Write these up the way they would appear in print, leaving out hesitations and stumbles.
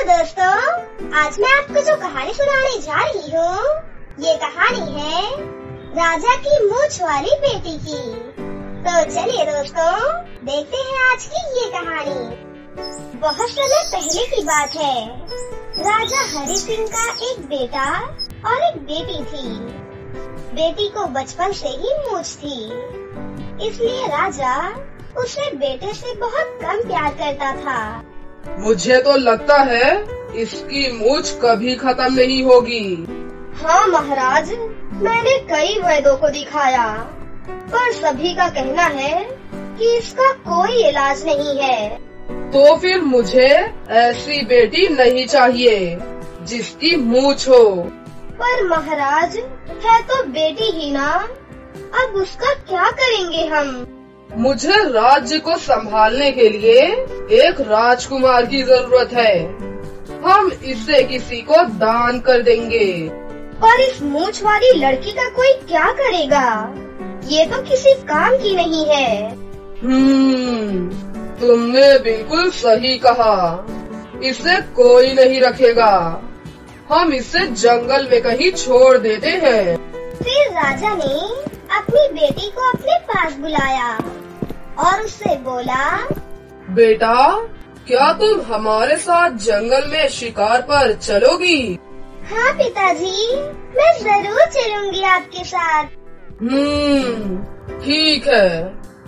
दोस्तों, आज मैं आपको जो कहानी सुनाने जा रही हूँ, ये कहानी है राजा की मूंछ वाली बेटी की। तो चलिए दोस्तों, देखते हैं आज की ये कहानी। बहुत समय पहले की बात है। राजा हरि सिंह का एक बेटा और एक बेटी थी। बेटी को बचपन से ही मूंछ थी, इसलिए राजा उससे बेटे से बहुत कम प्यार करता था। मुझे तो लगता है इसकी मूंछ कभी खत्म नहीं होगी। हाँ महाराज, मैंने कई वैद्यों को दिखाया, पर सभी का कहना है कि इसका कोई इलाज नहीं है। तो फिर मुझे ऐसी बेटी नहीं चाहिए जिसकी मूंछ हो। पर महाराज, है तो बेटी ही ना, अब उसका क्या करेंगे हम? मुझे राज्य को संभालने के लिए एक राजकुमार की जरूरत है। हम इसे किसी को दान कर देंगे। पर इस मूंछ वाली लड़की का कोई क्या करेगा? ये तो किसी काम की नहीं है। तुमने बिल्कुल सही कहा। इसे कोई नहीं रखेगा। हम इसे जंगल में कहीं छोड़ देते हैं। फिर राजा ने अपनी बेटी को अपने पास बुलाया और उससे बोला, बेटा, क्या तुम हमारे साथ जंगल में शिकार पर चलोगी? हाँ पिताजी, मैं जरूर चलूंगी आपके साथ। ठीक है,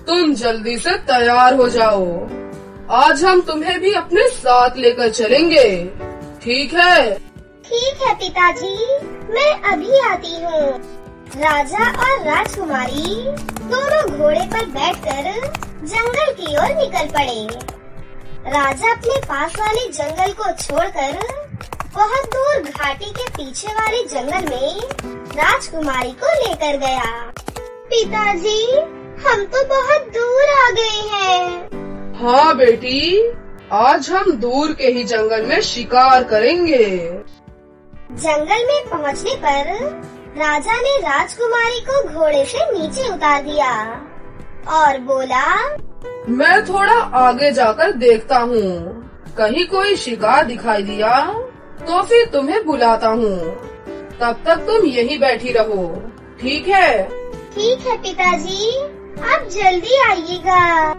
तुम जल्दी से तैयार हो जाओ। आज हम तुम्हें भी अपने साथ लेकर चलेंगे, ठीक है? ठीक है पिताजी, मैं अभी आती हूँ। राजा और राजकुमारी दोनों घोड़े पर बैठकर जंगल की ओर निकल पड़े। राजा अपने पास वाले जंगल को छोड़कर बहुत दूर घाटी के पीछे वाले जंगल में राजकुमारी को लेकर गया। पिताजी, हम तो बहुत दूर आ गए हैं। हाँ बेटी, आज हम दूर के ही जंगल में शिकार करेंगे। जंगल में पहुँचने पर राजा ने राजकुमारी को घोड़े से नीचे उतार दिया और बोला, मैं थोड़ा आगे जाकर देखता हूँ। कहीं कोई शिकार दिखाई दिया तो फिर तुम्हें बुलाता हूँ। तब तक तुम यहीं बैठी रहो, ठीक है? ठीक है पिताजी, आप जल्दी आइएगा।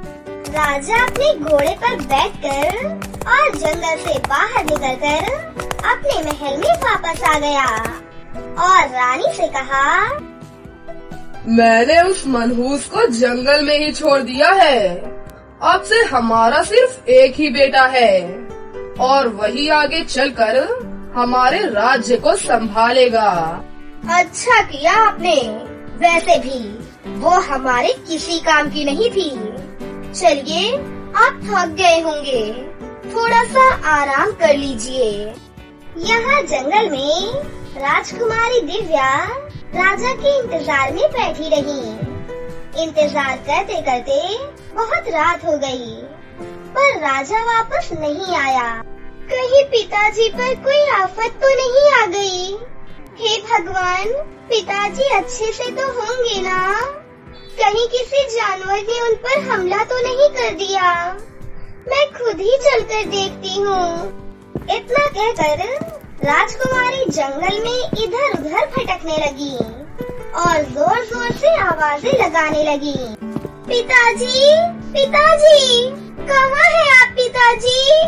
राजा अपने घोड़े पर बैठकर और जंगल से बाहर निकलकर अपने महल में वापस आ गया और रानी से कहा, मैंने उस मनहूस को जंगल में ही छोड़ दिया है। अब से हमारा सिर्फ एक ही बेटा है और वही आगे चलकर हमारे राज्य को संभालेगा। अच्छा किया आपने। वैसे भी वो हमारे किसी काम की नहीं थी। चलिए, आप थक गए होंगे, थोड़ा सा आराम कर लीजिए। यहाँ जंगल में राजकुमारी दिव्या राजा के इंतजार में बैठी रही। इंतजार करते करते बहुत रात हो गई, पर राजा वापस नहीं आया। कहीं पिताजी पर कोई आफत तो नहीं आ गई? हे भगवान, पिताजी अच्छे से तो होंगे ना? कहीं किसी जानवर ने उन पर हमला तो नहीं कर दिया? मैं खुद ही चलकर देखती हूँ। इतना कहकर राजकुमारी जंगल में इधर उधर भटकने लगी और जोर जोर से आवाजें लगाने लगी। पिताजी, पिताजी, कहाँ हैं आप पिताजी?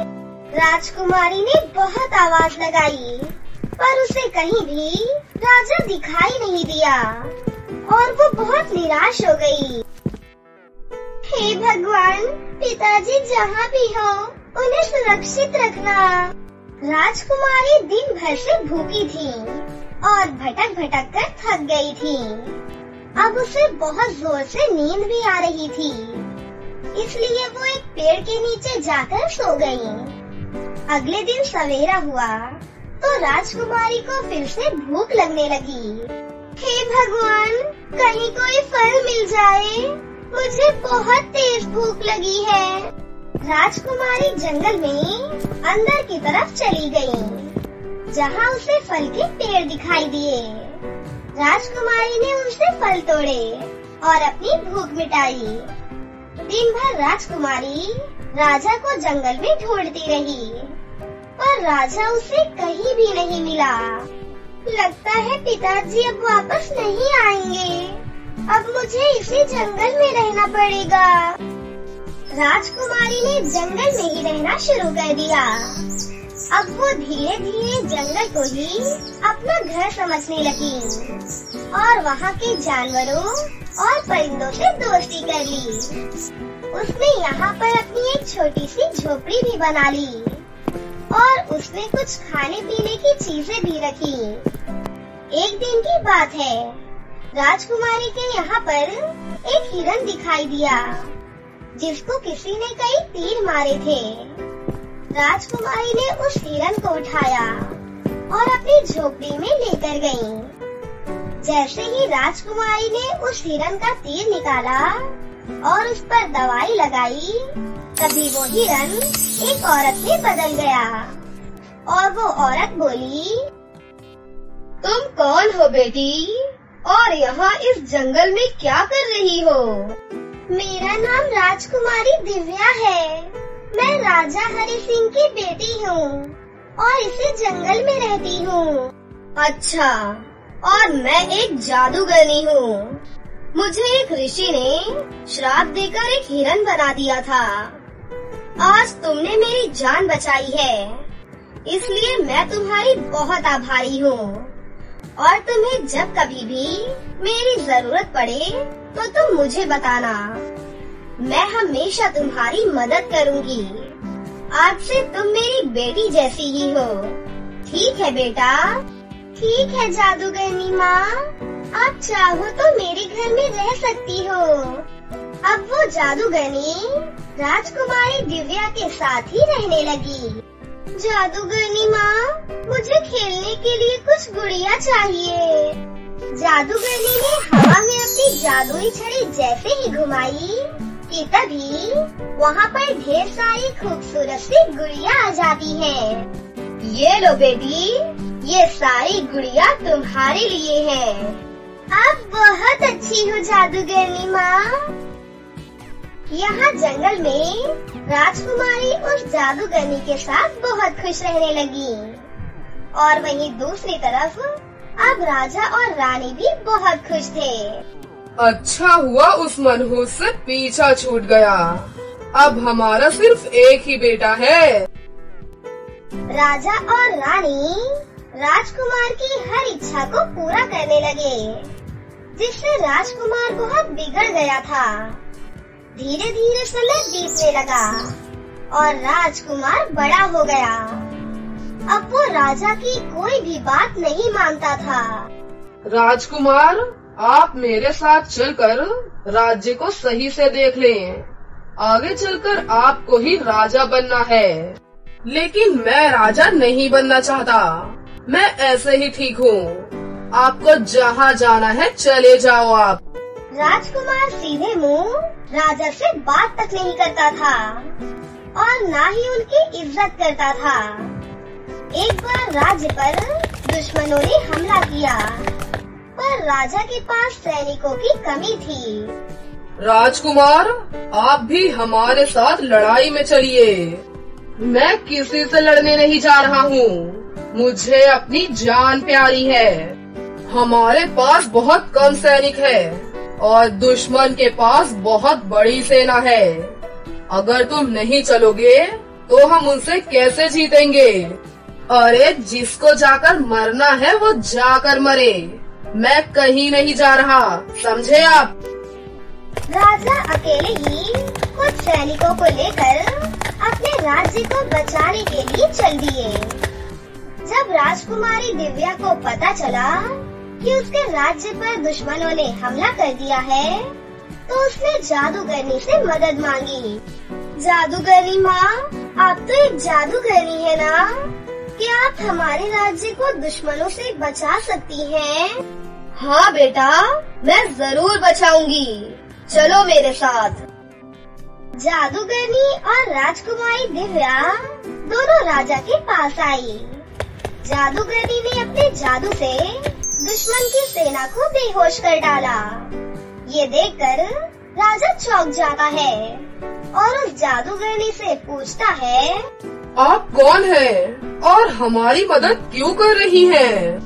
राजकुमारी ने बहुत आवाज लगाई, पर उसे कहीं भी राजा दिखाई नहीं दिया और वो बहुत निराश हो गई। हे भगवान, पिताजी जहाँ भी हो उन्हें सुरक्षित रखना। राजकुमारी दिन भर से भूखी थी और भटक भटक कर थक गई थी। अब उसे बहुत जोर से नींद भी आ रही थी, इसलिए वो एक पेड़ के नीचे जाकर सो गई। अगले दिन सवेरा हुआ तो राजकुमारी को फिर से भूख लगने लगी। हे भगवान, कहीं कोई फल मिल जाए, मुझे बहुत तेज भूख लगी है। राजकुमारी जंगल में अंदर की तरफ चली गई, जहाँ उसे फल के पेड़ दिखाई दिए। राजकुमारी ने उनसे फल तोड़े और अपनी भूख मिटाई। दिन भर राजकुमारी राजा को जंगल में ढूंढती रही, पर पर राजा उसे कहीं भी नहीं मिला। लगता है पिताजी अब वापस नहीं आएंगे। अब मुझे इसी जंगल में रहना पड़ेगा। राजकुमारी ने जंगल में ही रहना शुरू कर दिया। अब वो धीरे धीरे जंगल को ही अपना घर समझने लगी और वहाँ के जानवरों और परिंदों से दोस्ती कर ली। उसने यहाँ पर अपनी एक छोटी सी झोपड़ी भी बना ली और उसने कुछ खाने पीने की चीजें भी रखी। एक दिन की बात है, राजकुमारी के यहाँ पर एक हिरन दिखाई दिया जिसको किसी ने कई तीर मारे थे। राजकुमारी ने उस हिरन को उठाया और अपनी झोपड़ी में लेकर गयी। जैसे ही राजकुमारी ने उस हिरन का तीर निकाला और उस पर दवाई लगाई, तभी वो हिरन एक औरत में बदल गया और वो औरत बोली, तुम कौन हो बेटी और यहाँ इस जंगल में क्या कर रही हो? मेरा नाम राजकुमारी दिव्या है। मैं राजा हरि सिंह की बेटी हूँ और इसी जंगल में रहती हूँ। अच्छा, और मैं एक जादूगरनी हूँ। मुझे एक ऋषि ने श्राप देकर एक हिरन बना दिया था। आज तुमने मेरी जान बचाई है, इसलिए मैं तुम्हारी बहुत आभारी हूँ और तुम्हें जब कभी भी मेरी जरूरत पड़े तो तुम मुझे बताना। मैं हमेशा तुम्हारी मदद करूँगी। आज से तुम मेरी बेटी जैसी ही हो। ठीक है बेटा? ठीक है जादूगरनी माँ, आप चाहो तो मेरे घर में रह सकती हो। अब वो जादूगरनी राजकुमारी दिव्या के साथ ही रहने लगी। जादूगरनी माँ, मुझे खेलने के लिए कुछ गुड़िया चाहिए। जादूगरनी ने हवा में अपनी जादुई छड़ी जैसे ही घुमाई कि तभी वहाँ पर ढेर सारी खूबसूरत सी गुड़िया आ जाती हैं। ये लो बेटी, ये सारी गुड़िया तुम्हारे लिए हैं। आप बहुत अच्छी हो जादूगरनी माँ। यहाँ जंगल में राजकुमारी उस जादूगरनी के साथ बहुत खुश रहने लगी और वहीं दूसरी तरफ अब राजा और रानी भी बहुत खुश थे। अच्छा हुआ उस मनहूस से पीछा छूट गया। अब हमारा सिर्फ एक ही बेटा है। राजा और रानी राजकुमार की हर इच्छा को पूरा करने लगे, जिससे राजकुमार बहुत बिगड़ गया था। धीरे धीरे समय बीतने लगा और राजकुमार बड़ा हो गया। अब वो राजा की कोई भी बात नहीं मानता था। राजकुमार, आप मेरे साथ चलकर राज्य को सही से देख लें। आगे चलकर आपको ही राजा बनना है। लेकिन मैं राजा नहीं बनना चाहता। मैं ऐसे ही ठीक हूँ। आपको जहाँ जाना है चले जाओ आप। राजकुमार सीधे मुंह राजा से बात तक नहीं करता था और ना ही उनकी इज्जत करता था। एक बार राज्य पर दुश्मनों ने हमला किया, पर राजा के पास सैनिकों की कमी थी। राजकुमार, आप भी हमारे साथ लड़ाई में चलिए। मैं किसी से लड़ने नहीं जा रहा हूँ। मुझे अपनी जान प्यारी है। हमारे पास बहुत कम सैनिक है और दुश्मन के पास बहुत बड़ी सेना है। अगर तुम नहीं चलोगे तो हम उनसे कैसे जीतेंगे? अरे जिसको जाकर मरना है वो जाकर मरे। मैं कहीं नहीं जा रहा, समझे आप? राजा अकेले ही कुछ सैनिकों को लेकर अपने राज्य को बचाने के लिए चल दिए। जब राजकुमारी दिव्या को पता चला कि उसके राज्य पर दुश्मनों ने हमला कर दिया है, तो उसने जादूगरनी से मदद मांगी। जादूगरनी माँ, आप तो एक जादूगरनी है ना? क्या आप हमारे राज्य को दुश्मनों से बचा सकती हैं? हाँ बेटा, मैं जरूर बचाऊंगी। चलो मेरे साथ। जादूगरनी और राजकुमारी दिव्या दोनों राजा के पास आई। जादूगरनी ने अपने जादू से दुश्मन की सेना को बेहोश कर डाला। ये देखकर राजा चौंक जाता है और उस जादूगरनी से पूछता है, आप कौन हैं और हमारी मदद क्यों कर रही हैं?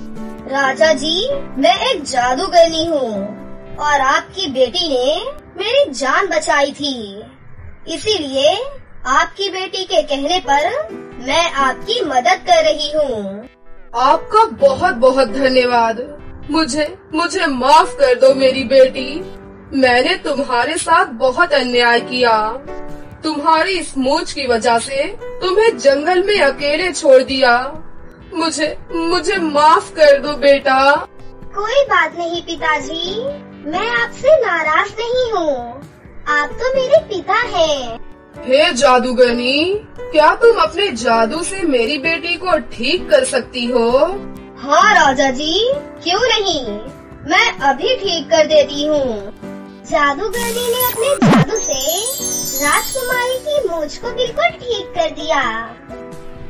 राजा जी, मैं एक जादूगरनी हूँ और आपकी बेटी ने मेरी जान बचाई थी। इसीलिए आपकी बेटी के कहने पर मैं आपकी मदद कर रही हूँ। आपका बहुत बहुत धन्यवाद। मुझे माफ कर दो मेरी बेटी। मैंने तुम्हारे साथ बहुत अन्याय किया। तुम्हारी इस मूंछ की वजह से तुम्हें जंगल में अकेले छोड़ दिया। मुझे माफ कर दो बेटा। कोई बात नहीं पिताजी, मैं आपसे नाराज नहीं हूँ। आप तो मेरे पिता हैं। हे जादूगरनी, क्या तुम अपने जादू से मेरी बेटी को ठीक कर सकती हो? हाँ राजा जी, क्यों नहीं, मैं अभी ठीक कर देती हूँ। जादूगरनी ने अपने जादू से राजकुमारी की मूंछ को बिल्कुल ठीक कर दिया।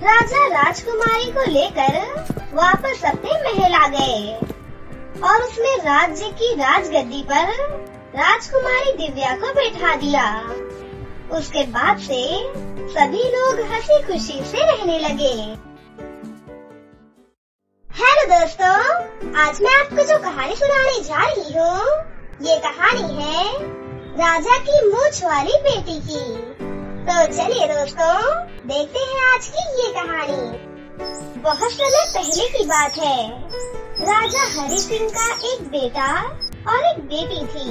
राजा राजकुमारी को लेकर वापस अपने महल आ गए और उसने राज्य की राजगद्दी पर राजकुमारी दिव्या को बैठा दिया। उसके बाद से सभी लोग हंसी खुशी से रहने लगे। हेलो दोस्तों, आज मैं आपको जो कहानी सुनाने जा रही हूँ, ये कहानी है राजा की मूंछ वाली बेटी की। तो चलिए दोस्तों, देखते हैं आज की ये कहानी। बहुत समय पहले की बात है। राजा हरि सिंह का एक बेटा और एक बेटी थी।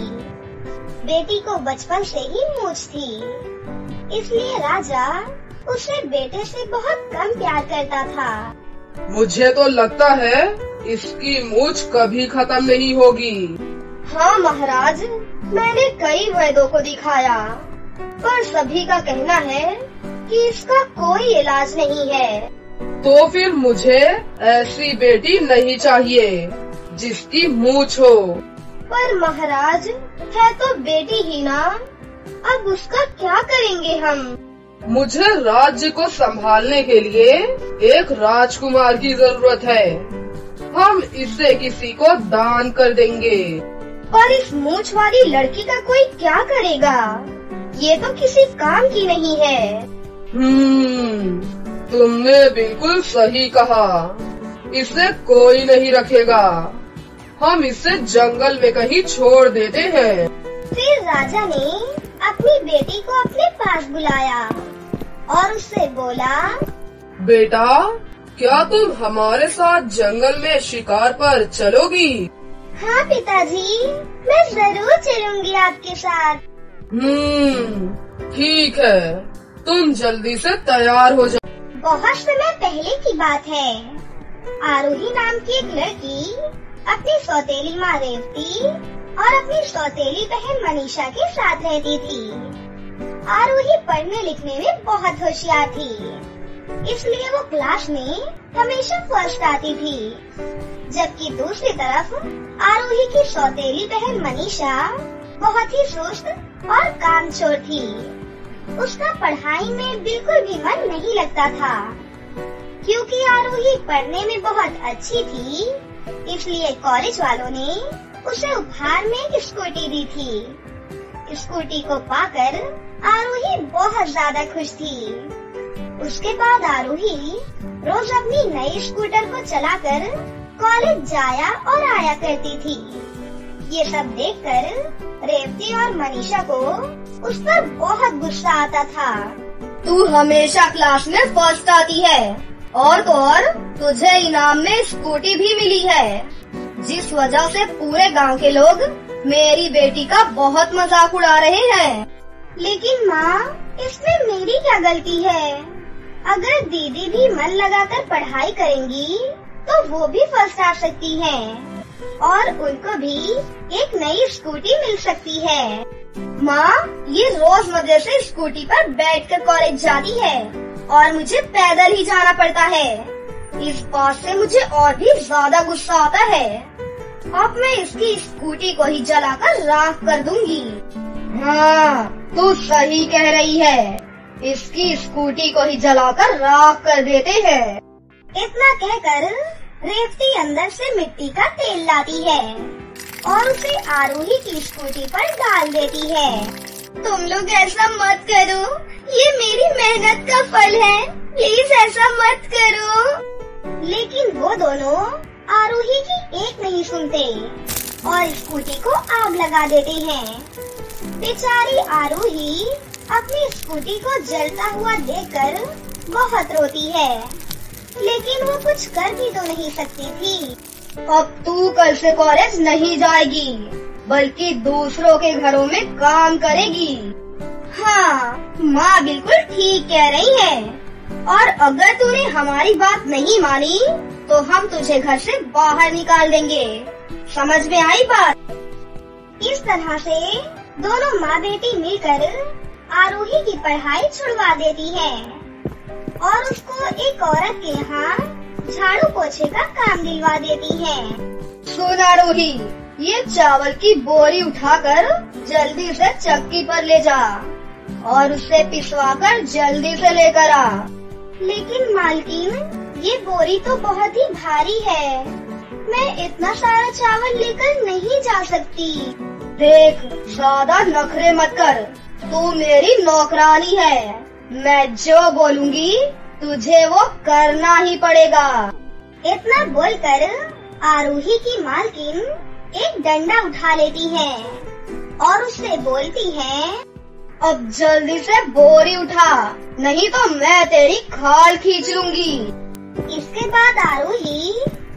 बेटी को बचपन से ही मूंछ थी, इसलिए राजा उसे बेटे से बहुत कम प्यार करता था। मुझे तो लगता है इसकी मूंछ कभी खत्म नहीं होगी। हाँ महाराज, मैंने कई वैद्यों को दिखाया, पर सभी का कहना है कि इसका कोई इलाज नहीं है। तो फिर मुझे ऐसी बेटी नहीं चाहिए जिसकी मूंछ हो। पर महाराज, है तो बेटी ही ना, अब उसका क्या करेंगे हम? मुझे राज्य को संभालने के लिए एक राजकुमार की जरूरत है। हम इसे किसी को दान कर देंगे। पर इस मूंछ वाली लड़की का कोई क्या करेगा? ये तो किसी काम की नहीं है। तुमने बिल्कुल सही कहा। इसे कोई नहीं रखेगा। हम इसे जंगल में कहीं छोड़ देते हैं। फिर राजा ने अपनी बेटी को अपने पास बुलाया और उससे बोला, बेटा, क्या तुम हमारे साथ जंगल में शिकार पर चलोगी? हाँ पिताजी, मैं जरूर चलूंगी आपके साथ। ठीक है, तुम जल्दी से तैयार हो जाओ। बहुत समय पहले की बात है। आरोही नाम की एक लड़की अपनी सौतेली माँ रेवती और अपनी सौतेली बहन मनीषा के साथ रहती थी। आरोही पढ़ने लिखने में बहुत होशियार थी, इसलिए वो क्लास में हमेशा फर्स्ट आती थी। जबकि दूसरी तरफ आरोही की सौतेली बहन मनीषा बहुत ही सुस्त और कामचोर थी। उसका पढ़ाई में बिल्कुल भी मन नहीं लगता था। क्योंकि आरोही पढ़ने में बहुत अच्छी थी, इसलिए कॉलेज वालों ने उसे उपहार में एक स्कूटी दी थी। स्कूटी को पाकर आरोही बहुत ज्यादा खुश थी। उसके बाद आरोही रोज अपनी नई स्कूटर को चलाकर कॉलेज जाया और आया करती थी। ये सब देखकर रेवती और मनीषा को उस पर बहुत गुस्सा आता था। तू हमेशा क्लास में फर्स्ट आती है और तो और तुझे इनाम में स्कूटी भी मिली है, जिस वजह से पूरे गांव के लोग मेरी बेटी का बहुत मजाक उड़ा रहे हैं। लेकिन माँ, इसमें मेरी क्या गलती है? अगर दीदी भी मन लगाकर पढ़ाई करेंगी तो वो भी फर्स्ट आ सकती हैं और उनको भी एक नई स्कूटी मिल सकती है। माँ, ये रोज मजे से स्कूटी पर बैठकर कॉलेज जाती है और मुझे पैदल ही जाना पड़ता है। इस बात से मुझे और भी ज्यादा गुस्सा आता है। अब मैं इसकी स्कूटी को ही जलाकर राख कर दूंगी। हाँ, तू सही कह रही है। इसकी स्कूटी को ही जलाकर राख कर देते हैं। इतना कहकर रेवती अंदर से मिट्टी का तेल लाती है और उसे आरोही की स्कूटी पर डाल देती है। तुम लोग ऐसा मत करो, ये मेरी मेहनत का फल है, प्लीज ऐसा मत करो। लेकिन वो दोनों आरोही की एक नहीं सुनते और स्कूटी को आग लगा देते हैं। बेचारी आरोही अपनी स्कूटी को जलता हुआ देखकर बहुत रोती है, लेकिन वो कुछ कर भी तो नहीं सकती थी। अब तू कल से कॉलेज नहीं जाएगी, बल्कि दूसरों के घरों में काम करेगी। हाँ, माँ बिल्कुल ठीक कह रही है। और अगर तूने हमारी बात नहीं मानी तो हम तुझे घर से बाहर निकाल देंगे। समझ में आई बात? इस तरह से दोनों माँ बेटी मिलकर आरोही की पढ़ाई छुड़वा देती है और उसको एक औरत के यहाँ झाड़ू पोछे का काम दिलवा देती है। सुन आरोही, ये चावल की बोरी उठाकर जल्दी से चक्की पर ले जा और उसे पिसवाकर जल्दी से लेकर आ। लेकिन मालकिन, ये बोरी तो बहुत ही भारी है, मैं इतना सारा चावल लेकर नहीं जा सकती। देख, ज्यादा नखरे मत कर, तू मेरी नौकरानी है, मैं जो बोलूँगी तुझे वो करना ही पड़ेगा। इतना बोलकर आरोही की मालकिन एक डंडा उठा लेती है और उससे बोलती है, अब जल्दी से बोरी उठा, नहीं तो मैं तेरी खाल खींच लूंगी। इसके बाद आरोही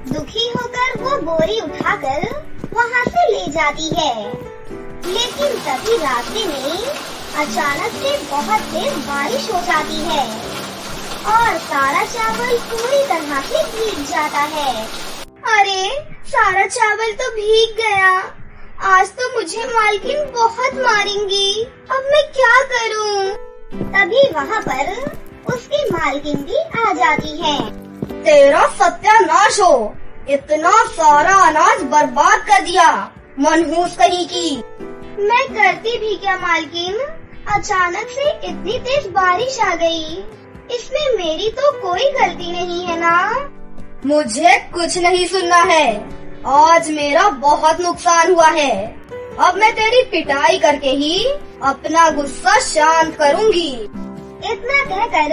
दुखी होकर वो बोरी उठाकर वहाँ से ले जाती है। लेकिन तभी रास्ते में अचानक से बहुत तेज बारिश हो जाती है और सारा चावल पूरी तरह से भीग जाता है। अरे, सारा चावल तो भीग गया, आज तो मुझे मालकिन बहुत मारेंगी, अब मैं क्या करूं? तभी वहाँ पर उसकी मालकिन भी आ जाती है। तेरा सत्यानाश हो, इतना सारा अनाज बर्बाद कर दिया, मनहूस कहीं की। मैं करती भी क्या मालकिन, अचानक से इतनी तेज बारिश आ गई, इसमें मेरी तो कोई गलती नहीं है ना। मुझे कुछ नहीं सुनना है, आज मेरा बहुत नुकसान हुआ है, अब मैं तेरी पिटाई करके ही अपना गुस्सा शांत करूंगी। इतना कहकर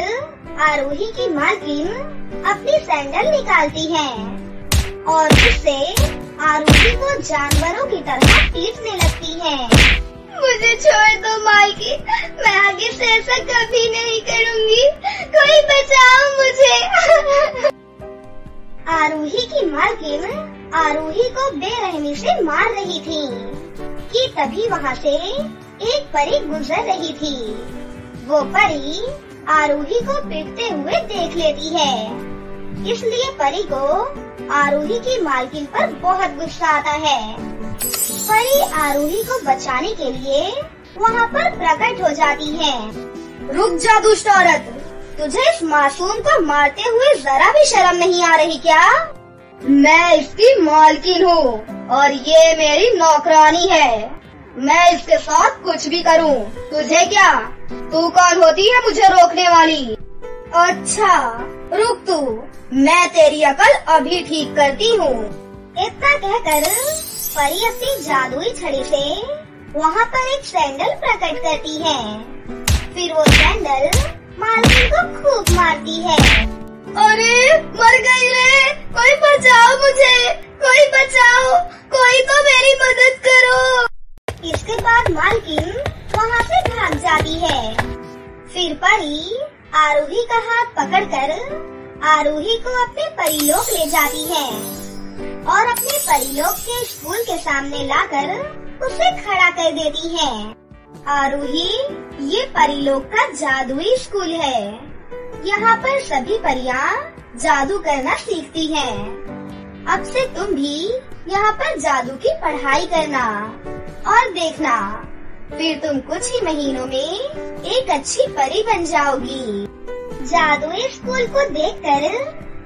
आरोही की मालकिन अपनी सैंडल निकालती है और उससे आरोही को जानवरों की तरह पीटने लगती है। मुझे छोड़ दो मालकिन, मैं आगे से ऐसा कभी नहीं करूंगी, कोई बचाओ मुझे। आरोही की मालकिन आरोही को बेरहमी से मार रही थी कि तभी वहाँ से एक परी गुजर रही थी। वो परी आरोही को पीटते हुए देख लेती है, इसलिए परी को आरोही की मालकिन पर बहुत गुस्सा आता है। परी आरोही को बचाने के लिए वहाँ पर प्रकट हो जाती है। रुक जा दुष्ट औरत, तुझे इस मासूम को मारते हुए जरा भी शर्म नहीं आ रही क्या? मैं इसकी मालकिन हूँ और ये मेरी नौकरानी है, मैं इसके साथ कुछ भी करूँ, तुझे क्या? तू कौन होती है मुझे रोकने वाली? अच्छा, रुक तू, मैं तेरी अकल अभी ठीक करती हूँ। इतना कहकर परी अपनी जादुई छड़ी से वहाँ पर एक सैंडल प्रकट करती है। फिर वो सैंडल मालकिन को खूब मारती है। अरे, मर गई रे, कोई बचाओ मुझे, कोई बचाओ, कोई तो मेरी मदद करो। इसके बाद मालकिन वहाँ से भाग जाती है। फिर परी आरोही का हाथ पकड़कर आरोही को अपने परीलोक ले जाती है और अपने परीलोक के स्कूल के सामने लाकर उसे खड़ा कर देती है। आरोही, ये परीलोक का जादुई स्कूल है, यहाँ पर सभी परियां जादू करना सीखती हैं। अब से तुम भी यहाँ पर जादू की पढ़ाई करना और देखना, फिर तुम कुछ ही महीनों में एक अच्छी परी बन जाओगी। जादुई स्कूल को देखकर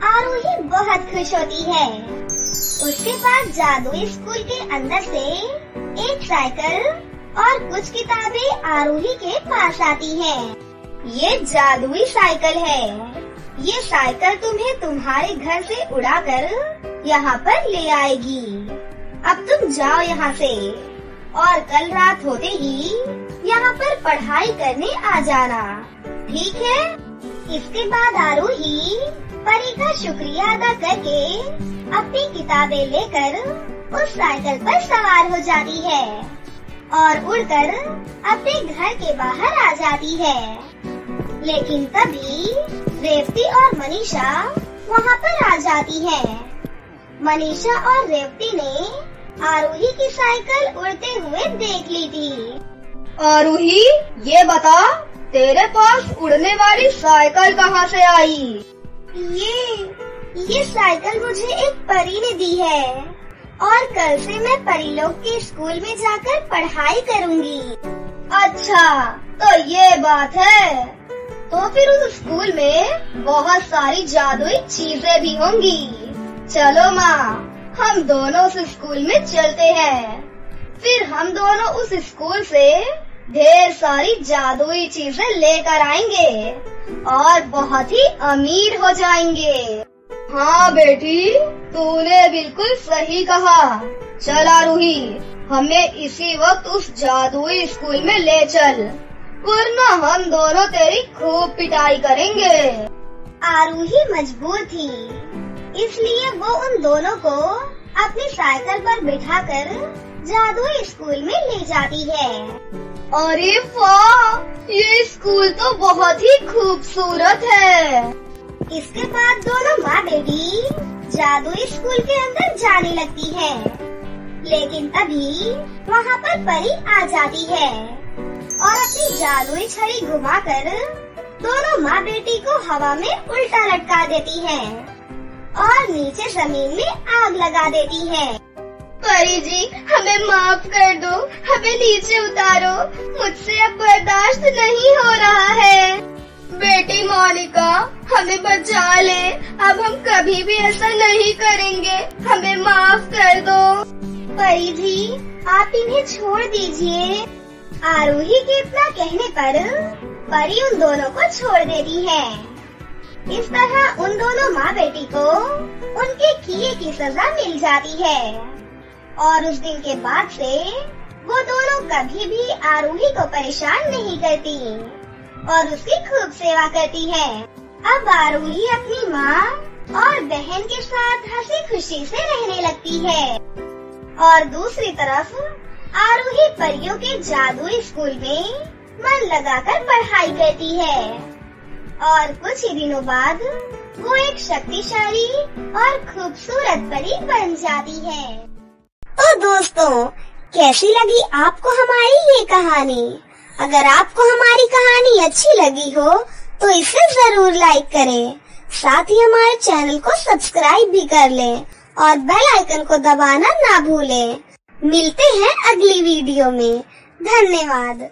आरोही बहुत खुश होती है। उसके बाद जादुई स्कूल के अंदर से एक साइकिल और कुछ किताबें आरोही के पास आती हैं। ये जादुई साइकिल है, ये साइकिल तुम्हें तुम्हारे घर से उड़ाकर यहाँ पर ले आएगी। अब तुम जाओ यहाँ से और कल रात होते ही यहाँ पर पढ़ाई करने आ जाना, ठीक है? इसके बाद आरूही परी का शुक्रिया अदा करके अपनी किताबें लेकर उस साइकिल पर सवार हो जाती है और उड़कर अपने घर के बाहर आ जाती है। लेकिन तभी रेवती और मनीषा वहाँ पर आ जाती है। मनीषा और रेवती ने आरूही की साइकिल उड़ते हुए देख ली थी। आरूही, ये बता, तेरे पास उड़ने वाली साइकिल कहाँ से आई? ये साइकिल मुझे एक परी ने दी है और कल से मैं परी लोग के स्कूल में जाकर पढ़ाई करूँगी। अच्छा, तो ये बात है। तो फिर उस स्कूल में बहुत सारी जादुई चीजें भी होंगी। चलो माँ, हम दोनों उस स्कूल में चलते हैं। फिर हम दोनों उस स्कूल से ढेर सारी जादुई चीजें लेकर आएंगे और बहुत ही अमीर हो जाएंगे। हाँ बेटी, तूने बिल्कुल सही कहा। चल आरूही, हमें इसी वक्त उस जादुई स्कूल में ले चल, वरना हम दोनों तेरी खूब पिटाई करेंगे। आरूही मजबूर थी, इसलिए वो उन दोनों को अपनी साइकिल पर बिठाकर जादुई स्कूल में ले जाती है। अरे वाह, ये स्कूल तो बहुत ही खूबसूरत है। इसके बाद दोनों माँ बेटी जादुई स्कूल के अंदर जाने लगती है। लेकिन तभी वहाँ पर परी आ जाती है और अपनी जादुई छड़ी घुमाकर दोनों माँ बेटी को हवा में उल्टा लटका देती है और नीचे जमीन में आग लगा देती है। परी जी, हमें माफ कर दो, हमें नीचे उतारो, मुझसे अब बर्दाश्त नहीं हो रहा है। बेटी मोनिका, हमें बचा ले, अब हम कभी भी ऐसा नहीं करेंगे, हमें माफ कर दो। परी जी, आप इन्हें छोड़ दीजिए। आरूही के इतना कहने पर परी उन दोनों को छोड़ देती है। इस तरह उन दोनों माँ बेटी को उनके किए की सजा मिल जाती है और उस दिन के बाद से वो दोनों कभी भी आरूही को परेशान नहीं करती और उसकी खूब सेवा करती है। अब आरूही अपनी माँ और बहन के साथ हंसी खुशी से रहने लगती है और दूसरी तरफ आरूही परियों के जादुई स्कूल में मन लगाकर पढ़ाई करती है और कुछ ही दिनों बाद वो एक शक्तिशाली और खूबसूरत परी बन जाती है। तो दोस्तों, कैसी लगी आपको हमारी ये कहानी? अगर आपको हमारी कहानी अच्छी लगी हो तो इसे जरूर लाइक करें, साथ ही हमारे चैनल को सब्सक्राइब भी कर लें और बेल आइकन को दबाना ना भूलें। मिलते हैं अगली वीडियो में। धन्यवाद।